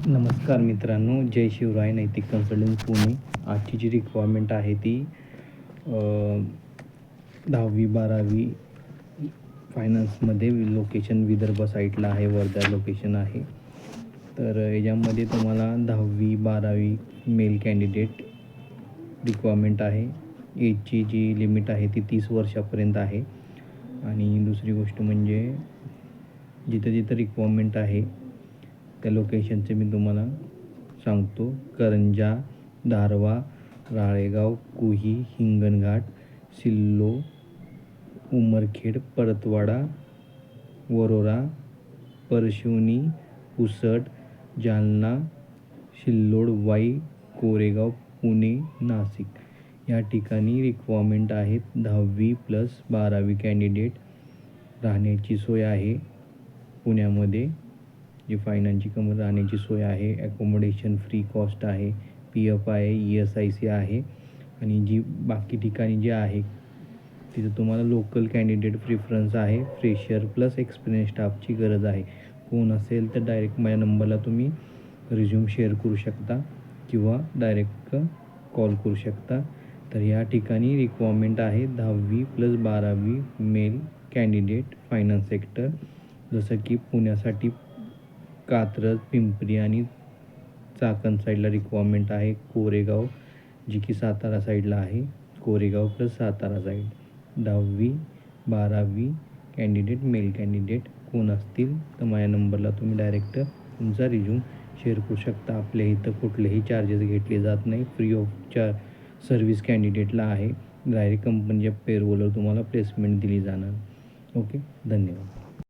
नमस्कार मित्रांनो, जय शिवराय. नैतिक कन्सल्टन्सी पुणे. आजची जी रिक्वायरमेंट आहे ती 10वी-12वी फायनान्समध्ये लोकेशन विदर्भ साईडला आहे, वर्धा लोकेशन आहे. तर याच्यामध्ये तुम्हाला 10वी-12वी मेल कॅन्डिडेट रिक्वायरमेंट आहे. एजची जी लिमिट आहे ती 30 वर्षापर्यंत आहे. आणि दुसरी गोष्ट म्हणजे जिथं जिथं रिक्वायरमेंट आहे त्या लोकेशनचे मी तुम्हाला सांगतो. करंजा, दारवा, राळेगाव, कुही, हिंगणघाट, सिल्लो, उमरखेड, परतवाडा, वरोरा, परशिवनी, पुसद, जालना, सिल्लोड, वाई, कोरेगाव, पुणे, नाशिक या ठिकाणी रिक्वायरमेंट आहेत. 10वी+12वी कॅन्डिडेट. राहण्याची सोय आहे पुण्यामध्ये. जी फायनान्सची राहण्याची सोय आहे, ॲकोमोडेशन फ्री कॉस्ट आहे, PF आहे, ESIC आहे. आणि जी बाकी ठिकाणी जे आहे तिथं तुम्हाला लोकल कॅन्डिडेट प्रिफरन्स आहे. फ्रेशर प्लस एक्सपिरियन्स स्टाफची गरज आहे. कोण असेल तर डायरेक्ट माझ्या नंबरला तुम्ही रिझ्यूम शेअर करू शकता किंवा डायरेक्ट कॉल करू शकता. तर या ठिकाणी रिक्वायरमेंट आहे 10वी+12वी मेल कॅन्डिडेट फायनान्स सेक्टर. जसं की पुण्यासाठी कात्रज, पिंपरी आणि चाकण साईडला रिक्वायरमेंट आहे. कोरेगाव जी की सातारा साईडला आहे, कोरेगाव प्लस सातारा साईड. 10वी-12वी कॅन्डिडेट मेल कॅन्डिडेट कोण असतील तर माझ्या नंबरला तुम्ही डायरेक्ट तुमचा रिझ्यूम शेअर करू शकता. आपल्या इथं कुठलेही चार्जेस घेतले जात नाही. फ्री ऑफ सर्व्हिस कॅन्डिडेटला आहे. डायरेक्ट कंपनीच्या पेरोलवर तुम्हाला प्लेसमेंट दिली जाणार. ओके, धन्यवाद.